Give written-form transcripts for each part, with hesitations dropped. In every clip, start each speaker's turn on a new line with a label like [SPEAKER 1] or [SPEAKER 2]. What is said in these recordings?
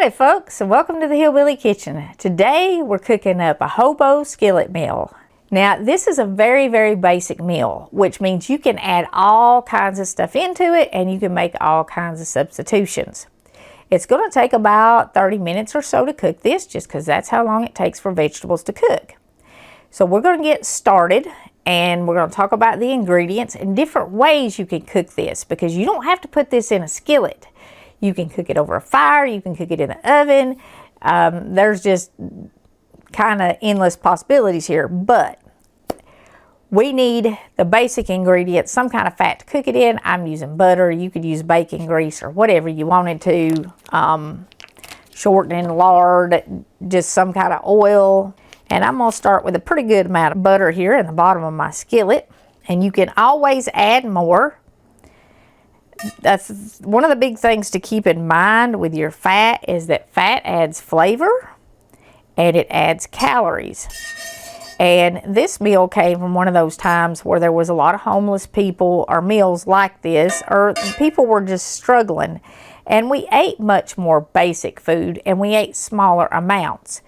[SPEAKER 1] Howdy folks, and welcome to the Hillbilly Kitchen. Today we're cooking up a Hobo Skillet meal. Now this is a very basic meal, which means you can add all kinds of stuff into it and you can make all kinds of substitutions. It's going to take about 30 minutes or so to cook this, just because that's how long it takes for vegetables to cook. So we're going to get started and we're going to talk about the ingredients and different ways you can cook this, because you don't have to put this in a skillet. You can cook it over a fire, you can cook it in the oven. There's just kind of endless possibilities here, but we need the basic ingredients, some kind of fat to cook it in. I'm using butter. You could use bacon grease or whatever you wanted to, shortening, lard, just some kind of oil. And I'm gonna start with a pretty good amount of butter here in the bottom of my skillet, and you can always add more. That's one of the big things to keep in mind with your fat, is that fat adds flavor and it adds calories. And this meal came from one of those times where there was a lot of homeless people, or meals like this, or people were just struggling. And we ate much more basic food and we ate smaller amounts.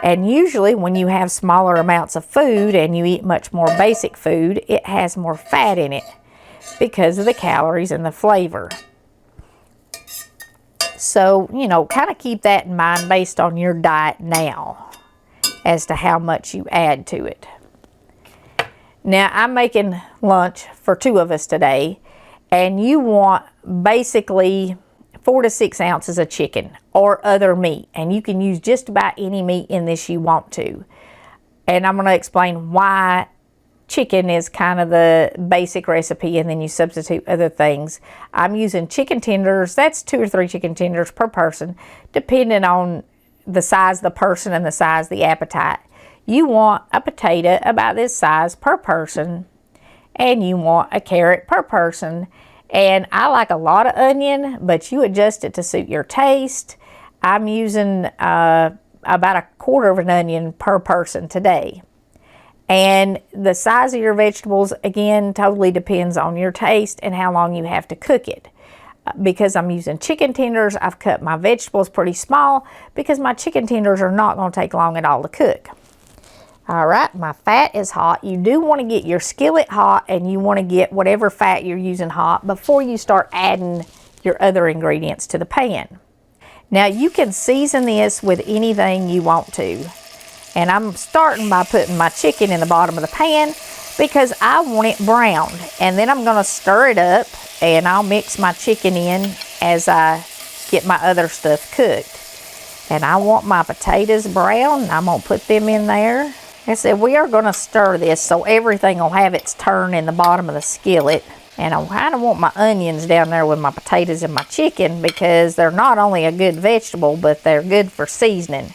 [SPEAKER 1] And usually when you have smaller amounts of food and you eat much more basic food, it has more fat in it, because of the calories and the flavor. So, you know, kind of keep that in mind based on your diet now as to how much you add to it. Now, I'm making lunch for 2 of us today, and you want basically 4 to 6 ounces of chicken or other meat, and you can use just about any meat in this you want to. And I'm going to explain why chicken is kind of the basic recipe, and then you substitute other things. I'm using chicken tenders. That's 2 or 3 chicken tenders per person, depending on the size of the person and the size of the appetite. You want a potato about this size per person, and you want a carrot per person. And I like a lot of onion, but you adjust it to suit your taste. I'm using about 1/4 of an onion per person today. And the size of your vegetables, again, totally depends on your taste and how long you have to cook it. Because I'm using chicken tenders, I've cut my vegetables pretty small, because my chicken tenders are not going to take long at all to cook. All right, my fat is hot. You do want to get your skillet hot, and you want to get whatever fat you're using hot before you start adding your other ingredients to the pan. Now, you can season this with anything you want to. And I'm starting by putting my chicken in the bottom of the pan, because I want it browned. And then I'm going to stir it up, and I'll mix my chicken in as I get my other stuff cooked. And I want my potatoes brown, and I'm going to put them in there. Like I said, we are going to stir this so everything will have its turn in the bottom of the skillet. And I kind of want my onions down there with my potatoes and my chicken, because they're not only a good vegetable, but they're good for seasoning.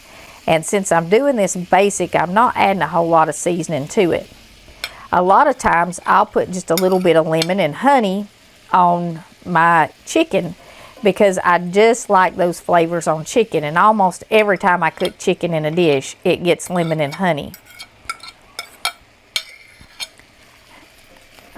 [SPEAKER 1] And since I'm doing this basic, I'm not adding a whole lot of seasoning to it. A lot of times I'll put just a little bit of lemon and honey on my chicken, because I just like those flavors on chicken. And almost every time I cook chicken in a dish, it gets lemon and honey.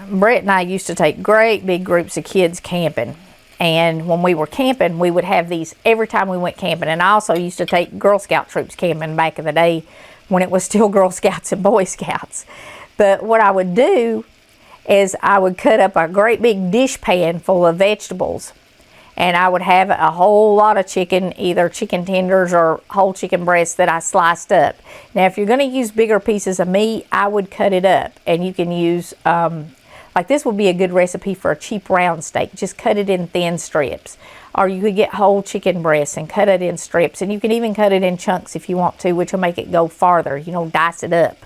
[SPEAKER 1] Brett and I used to take great big groups of kids camping. And when we were camping, we would have these every time we went camping. And I also used to take Girl Scout troops camping back in the day when it was still Girl Scouts and Boy Scouts. But what I would do is I would cut up a great big dish pan full of vegetables. And I would have a whole lot of chicken, either chicken tenders or whole chicken breasts that I sliced up. Now, if you're going to use bigger pieces of meat, I would cut it up. And you can use... like this would be a good recipe for a cheap round steak. Just cut it in thin strips. Or you could get whole chicken breasts and cut it in strips. And you can even cut it in chunks if you want to, which will make it go farther. You know, dice it up.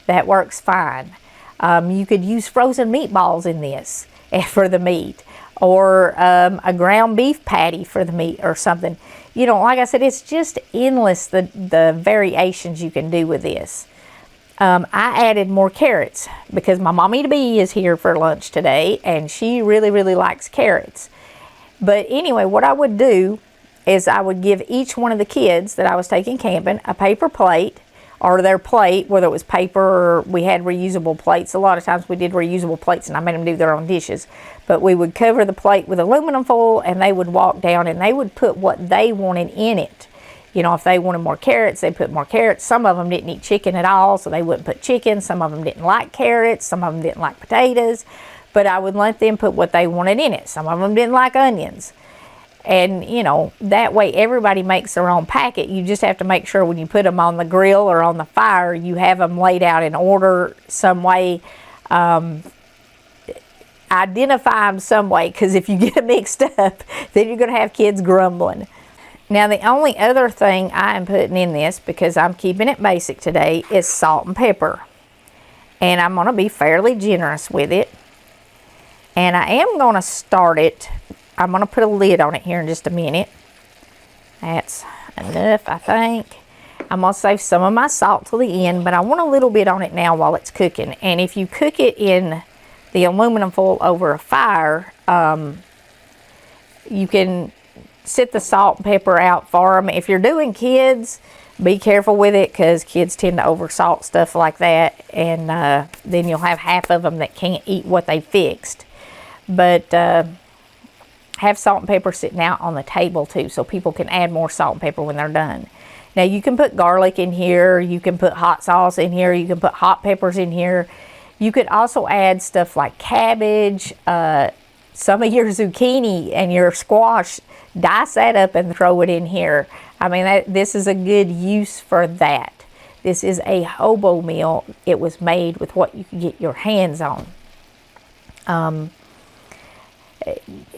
[SPEAKER 1] That works fine. You could use frozen meatballs in this for the meat. Or a ground beef patty for the meat or something. You know, like I said, it's just endless the variations you can do with this. I added more carrots because my mommy to be is here for lunch today, and she really likes carrots. But anyway, what I would do is I would give each one of the kids that I was taking camping a paper plate or their plate, whether it was paper or we had reusable plates. A lot of times we did reusable plates and I made them do their own dishes. But we would cover the plate with aluminum foil and they would walk down and they would put what they wanted in it. You know, if they wanted more carrots, they put more carrots. Some of them didn't eat chicken at all, so they wouldn't put chicken. Some of them didn't like carrots. Some of them didn't like potatoes. But I would let them put what they wanted in it. Some of them didn't like onions. And, you know, that way everybody makes their own packet. You just have to make sure when you put them on the grill or on the fire, you have them laid out in order some way. Identify them some way, because if you get them mixed up, then you're going to have kids grumbling. Now, the only other thing I am putting in this, because I'm keeping it basic today, is salt and pepper. And I'm going to be fairly generous with it. And I am going to start it. I'm going to put a lid on it here in just a minute. That's enough, I think. I'm going to save some of my salt till the end, but I want a little bit on it now while it's cooking. And if you cook it in the aluminum foil over a fire, you can sit the salt and pepper out for them. If you're doing kids, be careful with it, because kids tend to over salt stuff like that, and then you'll have half of them that can't eat what they fixed. But have salt and pepper sitting out on the table too, so people can add more salt and pepper when they're done. Now you can put garlic in here, you can put hot sauce in here, you can put hot peppers in here. You could also add stuff like cabbage, some of your zucchini and your squash, dice that up and throw it in here. I mean, this is a good use for that. This is a hobo meal. It was made with what you can get your hands on.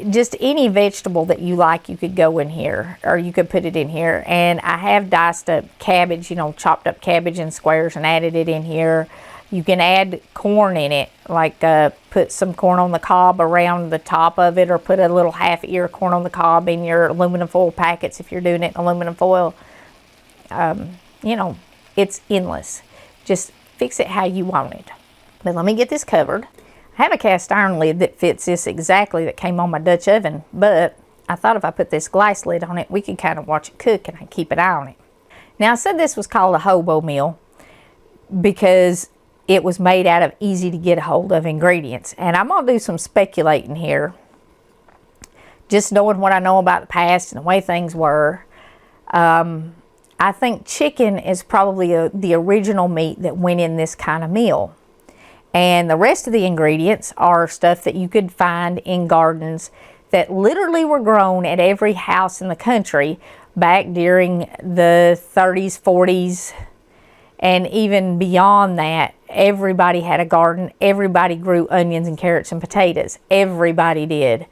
[SPEAKER 1] Just any vegetable that you like, you could go in here, or you could put it in here. And I have diced up cabbage, you know, chopped up cabbage in squares and added it in here. You can add corn in it, like put some corn on the cob around the top of it, or put a little half ear corn on the cob in your aluminum foil packets if you're doing it in aluminum foil. You know, it's endless. Just fix it how you want it. But let me get this covered. I have a cast iron lid that fits this exactly, that came on my Dutch oven, but I thought if I put this glass lid on it, we could kind of watch it cook and I keep an eye on it. Now, I said this was called a hobo meal because it was made out of easy to get a hold of ingredients. And I'm going to do some speculating here, just knowing what I know about the past and the way things were. I think chicken is probably the original meat that went in this kind of meal. And the rest of the ingredients are stuff that you could find in gardens that literally were grown at every house in the country back during the 30s, 40s, and even beyond that. Everybody had a garden. Everybody grew onions and carrots and potatoes. Everybody did.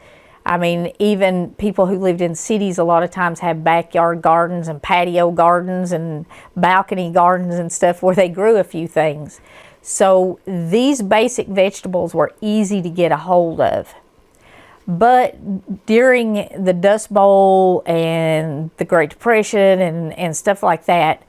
[SPEAKER 1] I mean, even people who lived in cities a lot of times had backyard gardens and patio gardens and balcony gardens and stuff where they grew a few things. So these basic vegetables were easy to get a hold of. But during the Dust Bowl and the Great Depression and stuff like that,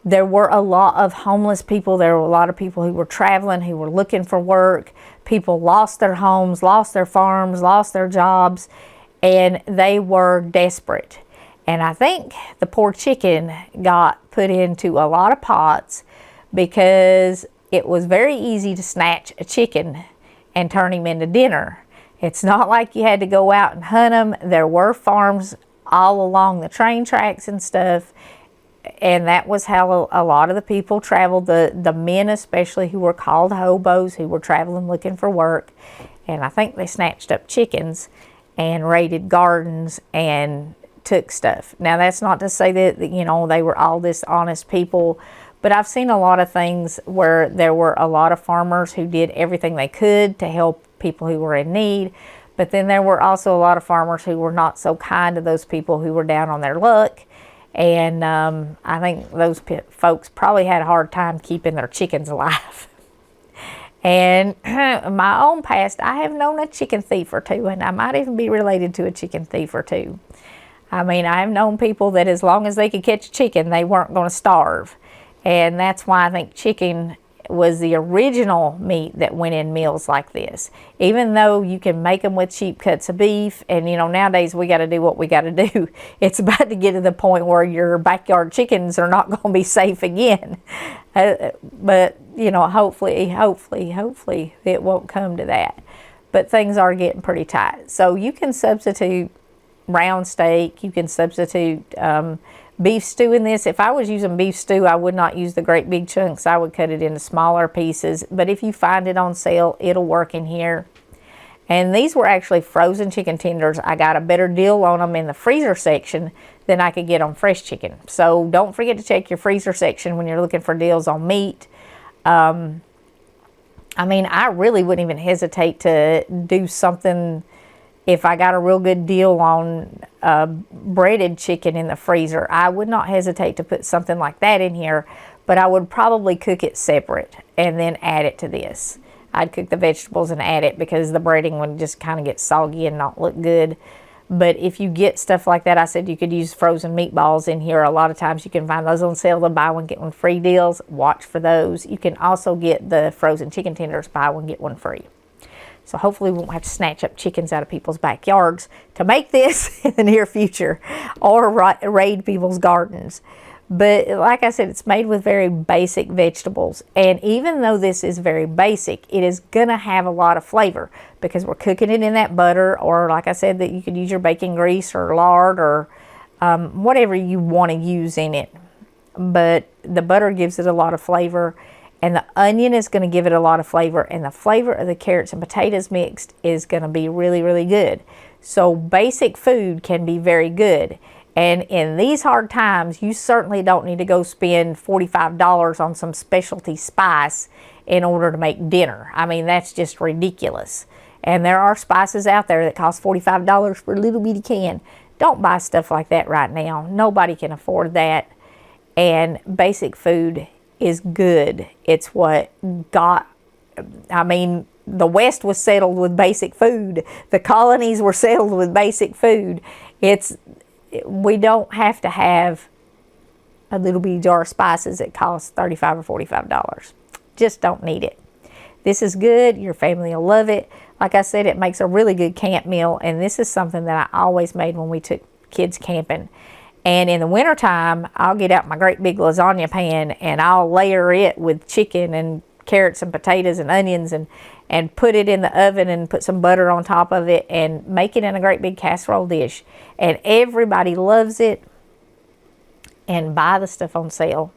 [SPEAKER 1] there were a lot of homeless people. There were a lot of people who were traveling, who were looking for work. People lost their homes, lost their farms, lost their jobs, and they were desperate. And I think the poor chicken got put into a lot of pots because it was very easy to snatch a chicken and turn him into dinner. It's not like you had to go out and hunt them. There were farms all along the train tracks and stuff, and that was how a lot of the people traveled, the men especially, who were called hobos, who were traveling looking for work. And I think they snatched up chickens and raided gardens and took stuff. Now, that's not to say that, you know, they were all dishonest people, but I've seen a lot of things where there were a lot of farmers who did everything they could to help people who were in need. But then there were also a lot of farmers who were not so kind to those people who were down on their luck. And I think those folks probably had a hard time keeping their chickens alive. And my own past, I have known a chicken thief or two, and I might even be related to a chicken thief or two. I mean, I have known people that as long as they could catch a chicken, they weren't going to starve. And that's why I think chicken was the original meat that went in meals like this. Even though you can make them with cheap cuts of beef, and you know, nowadays we got to do what we got to do. It's about to get to the point where your backyard chickens are not going to be safe again. But you know, hopefully it won't come to that. But things are getting pretty tight. So you can substitute round steak. You can substitute beef stew in this. If I was using beef stew, I would not use the great big chunks. I would cut it into smaller pieces. But if you find it on sale, it'll work in here. And these were actually frozen chicken tenders. I got a better deal on them in the freezer section than I could get on fresh chicken. So don't forget to check your freezer section when you're looking for deals on meat. I mean, I really wouldn't even hesitate to do something if I got a real good deal on breaded chicken in the freezer. I would not hesitate to put something like that in here, but I would probably cook it separate and then add it to this. I'd cook the vegetables and add it because the breading would just kind of get soggy and not look good. But if you get stuff like that, I said you could use frozen meatballs in here. A lot of times you can find those on sale, the buy one, get one free deals. Watch for those. You can also get the frozen chicken tenders, buy one, get one free. So hopefully we won't have to snatch up chickens out of people's backyards to make this in the near future, or raid people's gardens. But like I said, it's made with very basic vegetables. And even though this is very basic, it is going to have a lot of flavor because we're cooking it in that butter, or like I said, that you could use your bacon grease or lard or whatever you want to use in it. But the butter gives it a lot of flavor, and the onion is going to give it a lot of flavor, and the flavor of the carrots and potatoes mixed is going to be really, really good. So basic food can be very good. And in these hard times, you certainly don't need to go spend $45 on some specialty spice in order to make dinner. I mean, that's just ridiculous. And there are spices out there that cost $45 for a little bitty can. Don't buy stuff like that right now. Nobody can afford that. And basic food is good. It's what got, I mean, the West was settled with basic food. The colonies were settled with basic food. We don't have to have a little bitty jar of spices that cost $35 or $45. Just don't need it. This is good. Your family will love it. Like I said, it makes a really good camp meal, and this is something that I always made when we took kids camping. And in the wintertime, I'll get out my great big lasagna pan and I'll layer it with chicken and carrots and potatoes and onions and put it in the oven and put some butter on top of it and make it in a great big casserole dish. And everybody loves it. And buy the stuff on sale.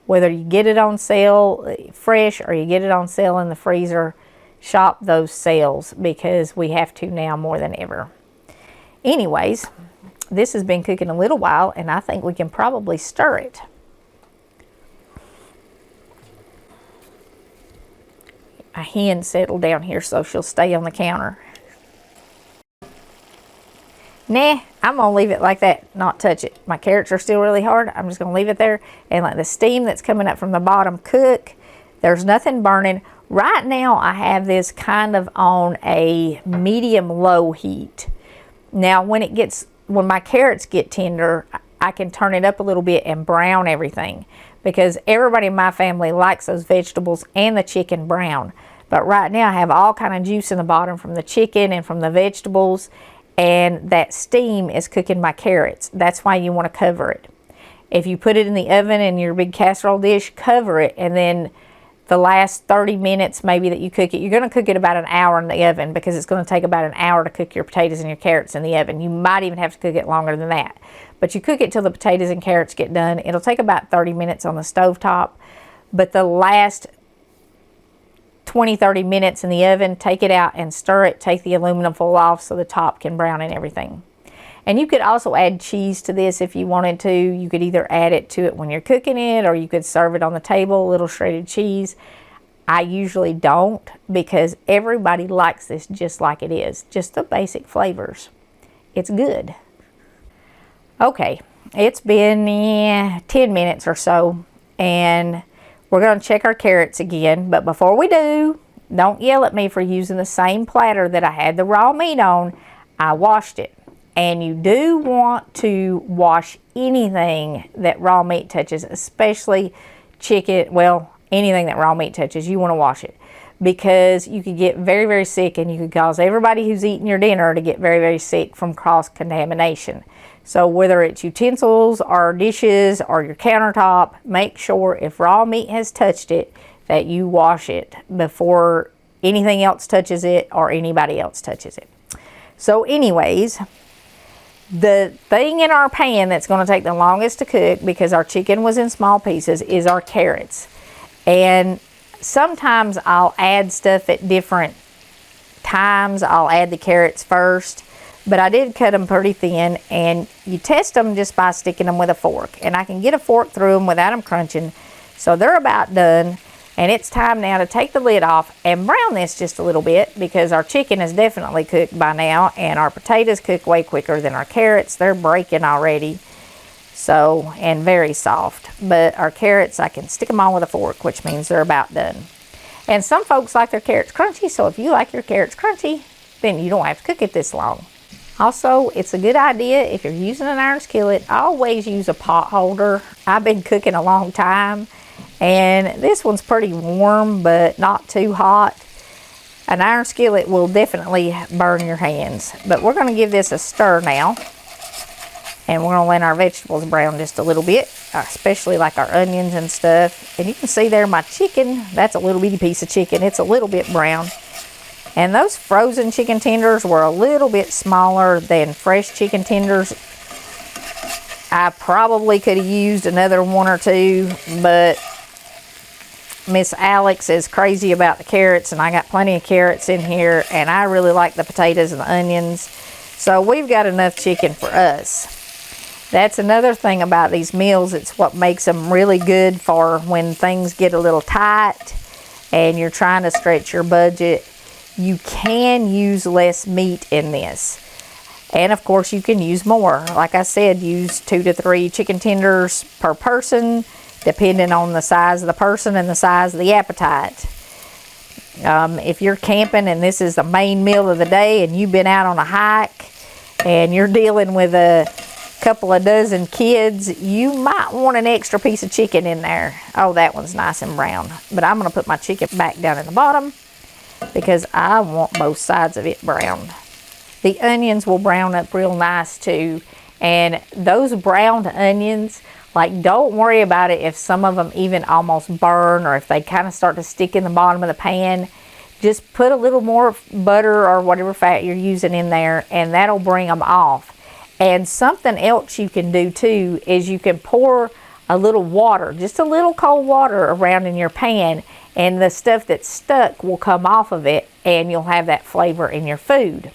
[SPEAKER 1] Whether you get it on sale fresh or you get it on sale in the freezer, shop those sales because we have to now more than ever. Anyways, this has been cooking a little while, and I think we can probably stir it. A hen settled down here, so she'll stay on the counter. Nah, I'm going to leave it like that, not touch it. My carrots are still really hard. I'm just going to leave it there and let the steam that's coming up from the bottom cook. There's nothing burning. Right now, I have this kind of on a medium-low heat. Now, when my carrots get tender, I can turn it up a little bit and brown everything, because everybody in my family likes those vegetables and the chicken brown. But right now I have all kind of juice in the bottom from the chicken and from the vegetables, and that steam is cooking my carrots. That's why you want to cover it. If you put it in the oven in your big casserole dish, cover it, and then the last 30 minutes maybe that you cook it, you're going to cook it about an hour in the oven, because it's going to take about an hour to cook your potatoes and your carrots in the oven. You might even have to cook it longer than that. But you cook it till the potatoes and carrots get done. It'll take about 30 minutes on the stovetop. But the last 20-30 minutes in the oven, take it out and stir it. Take the aluminum foil off so the top can brown and everything. And you could also add cheese to this if you wanted to. You could either add it to it when you're cooking it, or you could serve it on the table, a little shredded cheese. I usually don't, because everybody likes this just like it is. Just the basic flavors. It's good. Okay, it's been 10 minutes or so, and we're going to check our carrots again. But before we do, don't yell at me for using the same platter that I had the raw meat on. I washed it. And you do want to wash anything that raw meat touches, especially chicken, well, anything that raw meat touches, you want to wash it, because you could get very, very sick, and you could cause everybody who's eating your dinner to get very, very sick from cross-contamination. So whether it's utensils or dishes or your countertop, make sure if raw meat has touched it that you wash it before anything else touches it or anybody else touches it. So anyways, the thing in our pan that's going to take the longest to cook, because our chicken was in small pieces, is our carrots. And sometimes I'll add stuff at different times. I'll add the carrots first, but I did cut them pretty thin, and you test them just by sticking them with a fork. And I can get a fork through them without them crunching. So they're about done. And it's time now to take the lid off and brown this just a little bit, because our chicken is definitely cooked by now, and our potatoes cook way quicker than our carrots. They're breaking already, so, and very soft. But our carrots, I can stick them on with a fork, which means they're about done. And some folks like their carrots crunchy, so if you like your carrots crunchy, then you don't have to cook it this long. Also, it's a good idea if you're using an iron skillet, always use a pot holder. I've been cooking a long time, and this one's pretty warm, but not too hot. An iron skillet will definitely burn your hands. But we're going to give this a stir now. And we're going to let our vegetables brown just a little bit, especially like our onions and stuff. And you can see there my chicken, that's a little bitty piece of chicken. It's a little bit brown. And those frozen chicken tenders were a little bit smaller than fresh chicken tenders. I probably could have used another one or two, but Miss Alex is crazy about the carrots, and I got plenty of carrots in here, and I really like the potatoes and the onions. So we've got enough chicken for us. That's another thing about these meals. It's what makes them really good for when things get a little tight and you're trying to stretch your budget. You can use less meat in this. And of course you can use more. Like I said, use 2 to 3 chicken tenders per person, depending on the size of the person and the size of the appetite. If you're camping and this is the main meal of the day, and you've been out on a hike and you're dealing with a couple of dozen kids, you might want an extra piece of chicken in there. Oh, that one's nice and brown. But I'm going to put my chicken back down in the bottom because I want both sides of it browned. The onions will brown up real nice too. And those browned onions, like, don't worry about it if some of them even almost burn, or if they kind of start to stick in the bottom of the pan. Just put a little more butter or whatever fat you're using in there, and that'll bring them off. And something else you can do too is you can pour a little water, just a little cold water around in your pan, and the stuff that's stuck will come off of it, and you'll have that flavor in your food.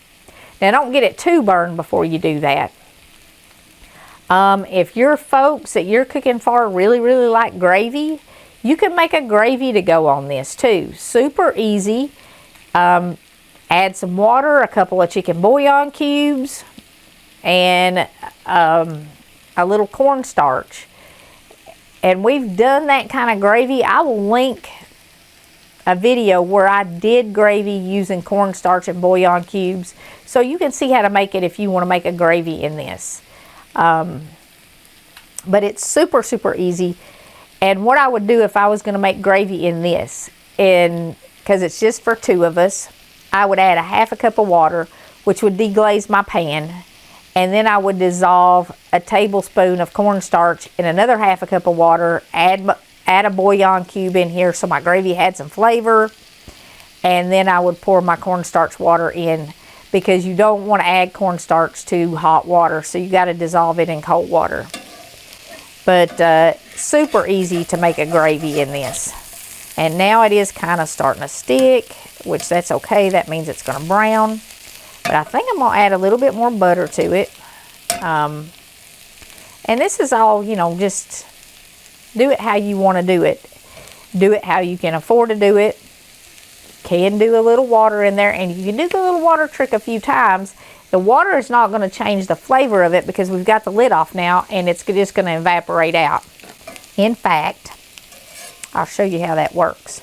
[SPEAKER 1] Now, don't get it too burned before you do that. If your folks that you're cooking for really, really like gravy, you can make a gravy to go on this too. Super easy. Add some water, a couple of chicken bouillon cubes, and a little cornstarch. And we've done that kind of gravy. I will link a video where I did gravy using cornstarch and bouillon cubes, so you can see how to make it if you want to make a gravy in this. But it's super, super easy. And what I would do if I was going to make gravy in this, because it's just for 2 of us, I would add a half a cup of water, which would deglaze my pan. And then I would dissolve a tablespoon of cornstarch in another half a cup of water, add a bouillon cube in here so my gravy had some flavor. And then I would pour my cornstarch water in, because you don't want to add cornstarch to hot water, so you got to dissolve it in cold water. But super easy to make a gravy in this. And now it is kind of starting to stick, which that's okay. That means it's going to brown. But I think I'm going to add a little bit more butter to it. And this is all, you know, just do it how you want to do it. Do it how you can afford to do it. Can do a little water in there, and you can do the little water trick a few times. The water is not going to change the flavor of it because we've got the lid off now, and it's just going to evaporate out. In fact, I'll show you how that works.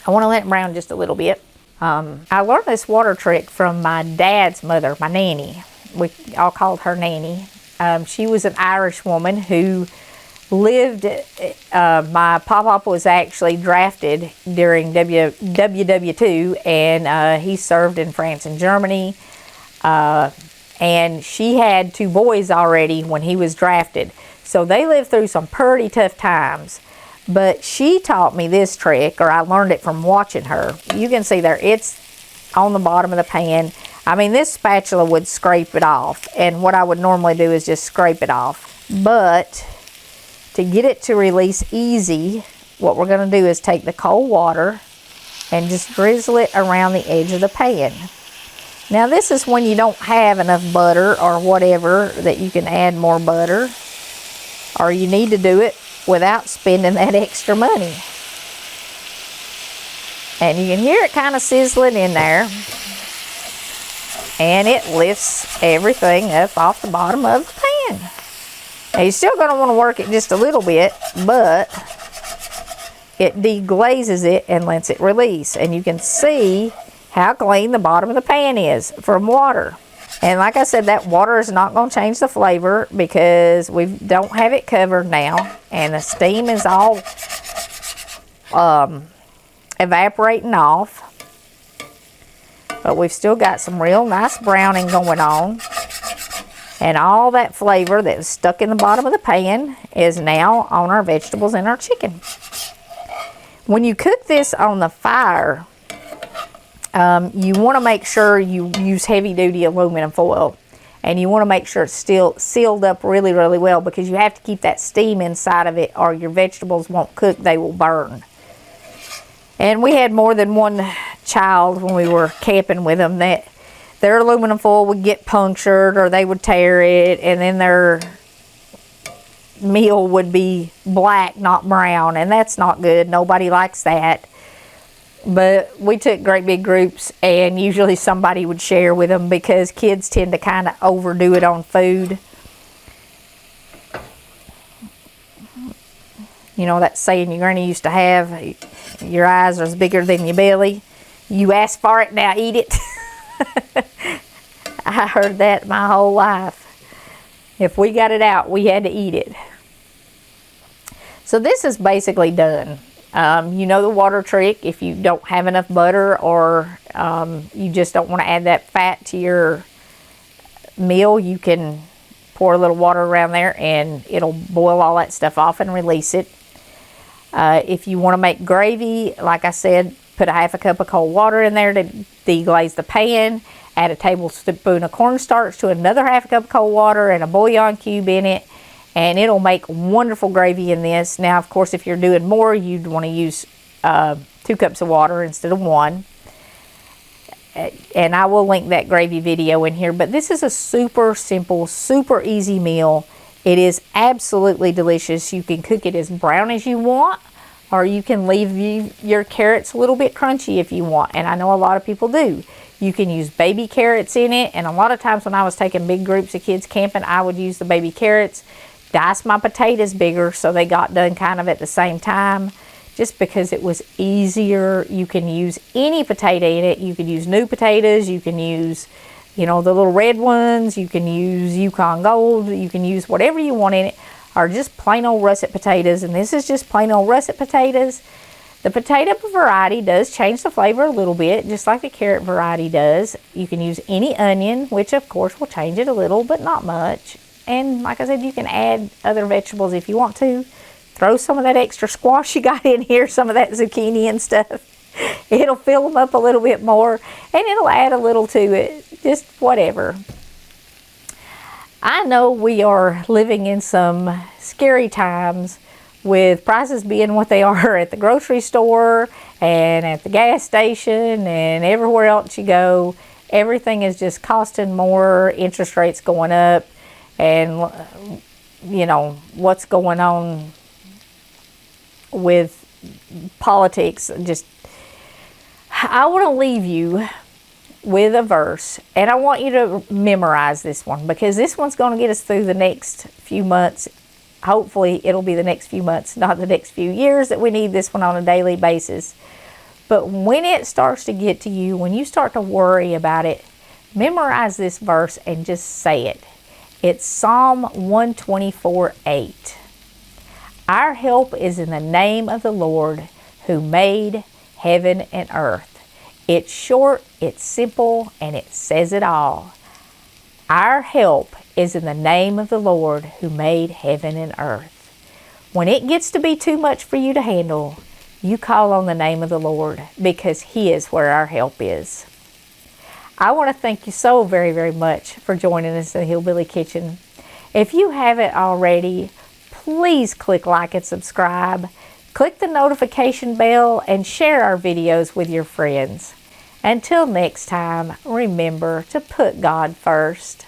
[SPEAKER 1] I want to let it brown just a little bit. I learned this water trick from my dad's mother, my nanny. We all called her Nanny. She was an Irish woman who lived, my pop-up was actually drafted during WW2, and he served in France and Germany, and she had 2 boys already when he was drafted. So they lived through some pretty tough times. But she taught me this trick, or I learned it from watching her. You can see there, it's on the bottom of the pan. I mean, this spatula would scrape it off, and what I would normally do is just scrape it off. But to get it to release easy, what we're going to do is take the cold water and just drizzle it around the edge of the pan. Now, this is when you don't have enough butter or whatever that you can add more butter, or you need to do it without spending that extra money. And you can hear it kind of sizzling in there. And it lifts everything up off the bottom of the pan. Now, you're still going to want to work it just a little bit, but it deglazes it and lets it release. And you can see how clean the bottom of the pan is from water. And like I said, that water is not going to change the flavor because we don't have it covered now. And the steam is all evaporating off. But we've still got some real nice browning going on. And all that flavor that was stuck in the bottom of the pan is now on our vegetables and our chicken. When you cook this on the fire, you want to make sure you use heavy-duty aluminum foil. And you want to make sure it's still sealed up really, really well, because you have to keep that steam inside of it or your vegetables won't cook, they will burn. And we had more than one child when we were camping with them that their aluminum foil would get punctured or they would tear it, and then their meal would be black, not brown, and that's not good. Nobody likes that. But we took great big groups, and usually somebody would share with them because kids tend to kind of overdo it on food. You know that saying your granny used to have, your eyes are bigger than your belly. You asked for it, now eat it. I heard that my whole life. If we got it out, we had to eat it. So this is basically done. You know the water trick. If you don't have enough butter, or you just don't want to add that fat to your meal, you can pour a little water around there and it'll boil all that stuff off and release it. If you want to make gravy, like I said, put a half a cup of cold water in there to deglaze the pan. Add a tablespoon of cornstarch to another half a cup of cold water and a bouillon cube in it. And it'll make wonderful gravy in this. Now, of course, if you're doing more, you'd want to use 2 cups of water instead of 1. And I will link that gravy video in here. But this is a super simple, super easy meal. It is absolutely delicious. You can cook it as brown as you want, or you can leave your carrots a little bit crunchy if you want. And I know a lot of people do. You can use baby carrots in it. And a lot of times when I was taking big groups of kids camping, I would use the baby carrots. Dice my potatoes bigger so they got done kind of at the same time, just because it was easier. You can use any potato in it. You can use new potatoes. You can use, you know, the little red ones. You can use Yukon Gold. You can use whatever you want in it, or just plain old russet potatoes. And this is just plain old russet potatoes. The potato variety does change the flavor a little bit, just like the carrot variety does. You can use any onion, which of course will change it a little, but not much. And like I said, you can add other vegetables if you want to. Throw some of that extra squash you got in here, some of that zucchini and stuff. It'll fill them up a little bit more, and it'll add a little to it. Just whatever. I know we are living in some scary times with prices being what they are at the grocery store and at the gas station and everywhere else you go. Everything is just costing more, interest rates going up. And, you know, what's going on with politics. Just, I want to leave you with a verse. And I want you to memorize this one, because this one's going to get us through the next few months. Hopefully, it'll be the next few months, not the next few years, that we need this one on a daily basis. But when it starts to get to you, when you start to worry about it, memorize this verse and just say it. It's Psalm 124:8. Our help is in the name of the Lord who made heaven and earth. It's short, it's simple, and it says it all. Our help is in the name of the Lord who made heaven and earth. When it gets to be too much for you to handle, you call on the name of the Lord, because He is where our help is. I want to thank you so very, very much for joining us in the Hillbilly Kitchen. If you haven't already, please click like and subscribe. Click the notification bell and share our videos with your friends. Until next time, remember to put God first.